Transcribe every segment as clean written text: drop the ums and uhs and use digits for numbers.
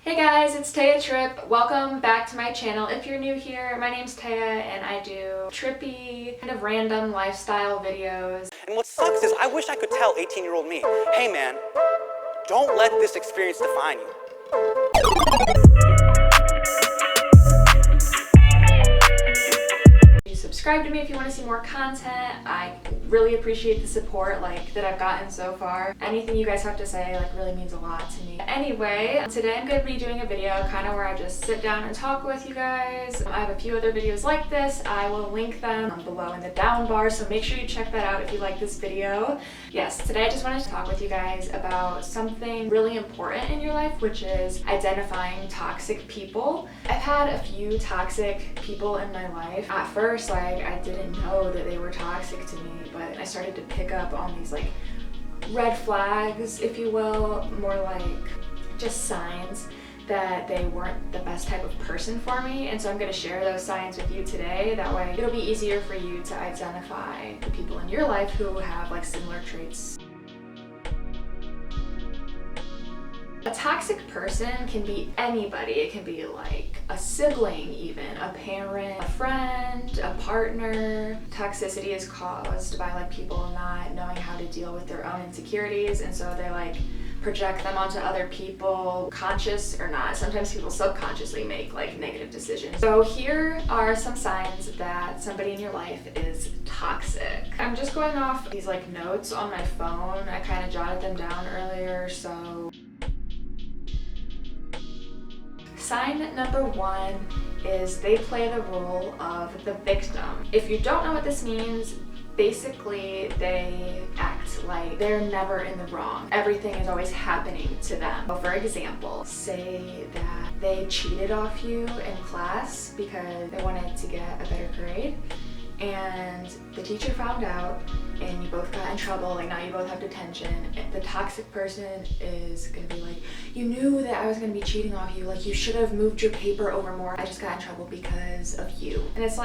Hey guys, it's Taiah Tripp. Welcome back to my channel. If you're new here, my name's Taiah and I do trippy, kind of random lifestyle videos. And what sucks is I wish I could tell 18-year-old me, hey man, don't let this experience define you. Subscribe to me if you want to see more content. I really appreciate the support that I've gotten so far. Anything you guys have to say really means a lot to me. Anyway, today I'm going to be doing a video kind of where I just sit down and talk with you guys. I have a few other videos like this. I will link them below in the down bar, so make sure you check that out if you like this video. Yes, today I just wanted to talk with you guys about something really important in your life, which is identifying toxic people. I've had a few toxic people in my life. At first, I didn't know that they were toxic to me, but I started to pick up on these red flags, if you will, more like just signs that they weren't the best type of person for me. And so I'm going to share those signs with you today. That way it'll be easier for you to identify the people in your life who have similar traits. A toxic person can be anybody. It can be a sibling even, a parent, a friend, a partner. Toxicity is caused by people not knowing how to deal with their own insecurities, and so they project them onto other people, conscious or not. Sometimes people subconsciously make negative decisions. So here are some signs that somebody in your life is toxic. I'm just going off these notes on my phone. I kind of jotted them down earlier, so sign number one is they play the role of the victim. If you don't know what this means, basically they act like they're never in the wrong. Everything is always happening to them. So for example, say that they cheated off you in class because they wanted to get a better grade, and the teacher found out and you both got in trouble, now you both have detention. The toxic person is gonna be you knew that I was gonna be cheating off you, you should have moved your paper over more. I just got in trouble because of you. And it's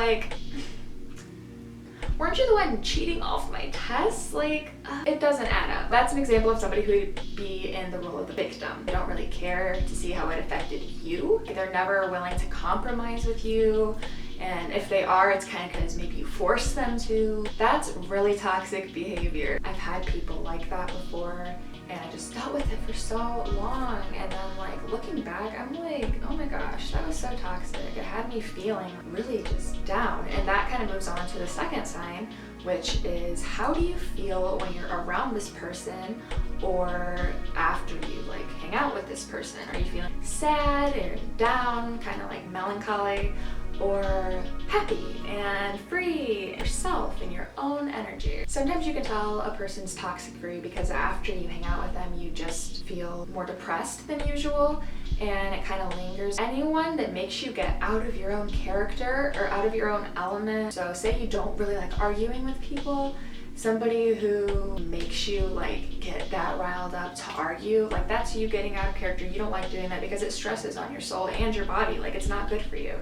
weren't you the one cheating off my tests? It doesn't add up. That's an example of somebody who would be in the role of the victim. They don't really care to see how it affected you. They're never willing to compromise with you. And if they are, it's kind of because maybe you force them to. That's really toxic behavior. I've had people like that before, and I just dealt with it for so long. And then looking back, I'm oh my gosh, that was so toxic. It had me feeling really just down. And that kind of moves on to the second sign, which is how do you feel when you're around this person or after you hang out with this person? Are you feeling sad or down, kind of melancholy, or happy and free, yourself and your own energy? Sometimes you can tell a person's toxic for you because after you hang out with them, you just feel more depressed than usual, and it kind of lingers. Anyone that makes you get out of your own character or out of your own element. So say you don't really like arguing with people, somebody who makes you get that riled up to argue, that's you getting out of character. You don't like doing that because it stresses on your soul and your body. It's not good for you.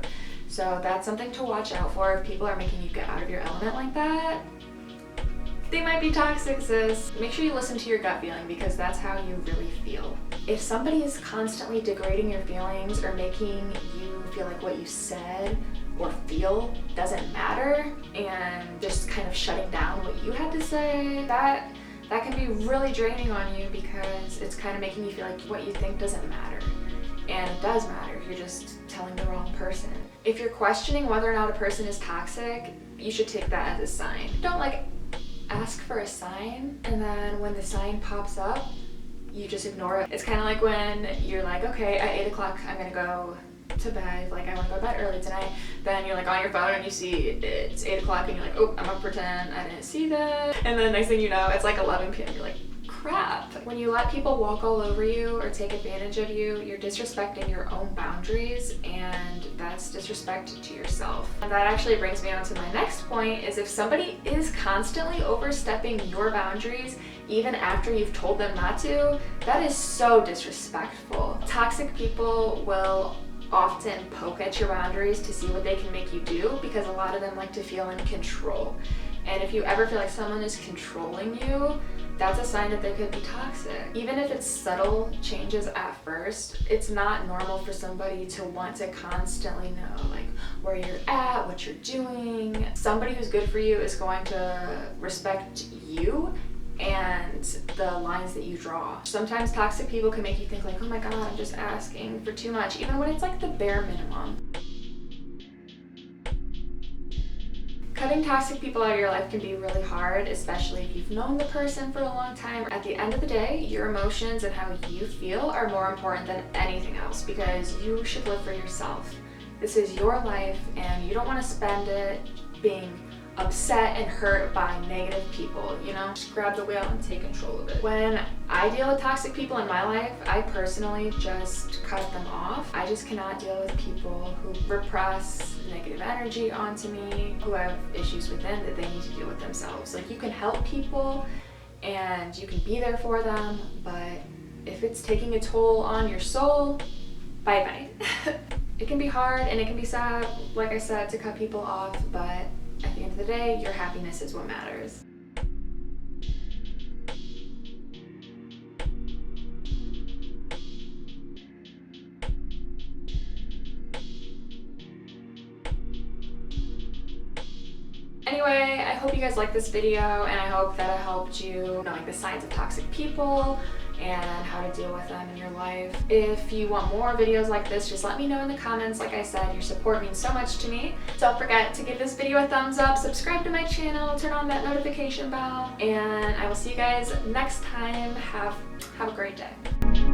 So that's something to watch out for. If people are making you get out of your element like that, they might be toxic, sis. Make sure you listen to your gut feeling because that's how you really feel. If somebody is constantly degrading your feelings or making you feel what you said or feel doesn't matter and just kind of shutting down what you had to say, that can be really draining on you because it's kind of making you feel what you think doesn't matter. And it does matter. You're just telling the wrong person. If you're questioning whether or not a person is toxic, you should take that as a sign. Don't ask for a sign and then when the sign pops up, you just ignore it. It's kind of when you're okay, at 8 o'clock I'm gonna go to bed, I want to go to bed early tonight. Then you're on your phone and you see it's 8 o'clock and you're oh, I'm gonna pretend I didn't see that. And then next thing you know, it's 11 p.m. You're crap. When you let people walk all over you or take advantage of you, you're disrespecting your own boundaries, and that's disrespect to yourself. And that actually brings me on to my next point, is if somebody is constantly overstepping your boundaries even after you've told them not to, that is so disrespectful. Toxic people will often poke at your boundaries to see what they can make you do because a lot of them like to feel in control. And if you ever feel someone is controlling you, that's a sign that they could be toxic. Even if it's subtle changes at first, it's not normal for somebody to want to constantly know like where you're at, what you're doing. Somebody who's good for you is going to respect you and the lines that you draw. Sometimes toxic people can make you think like, oh my god, I'm just asking for too much, even when it's like the bare minimum. Cutting toxic people out of your life can be really hard, especially if you've known the person for a long time. At the end of the day, your emotions and how you feel are more important than anything else, because you should live for yourself. This is your life and you don't want to spend it being upset and hurt by negative people, you know? Just grab the wheel and take control of it. When I deal with toxic people in my life, I personally just cut them off. I just cannot deal with people who repress negative energy onto me, who have issues within that they need to deal with themselves. Like, you can help people and you can be there for them, but if it's taking a toll on your soul, bye-bye. It can be hard and it can be sad, like I said, to cut people off, but at the end of the day, your happiness is what matters. Anyway, I hope you guys liked this video, and I hope that it helped you know like the signs of toxic people and how to deal with them in your life. If you want more videos like this, just let me know in the comments. Like I said, your support means so much to me. Don't forget to give this video a thumbs up, subscribe to my channel, turn on that notification bell, and I will see you guys next time. Have a great day.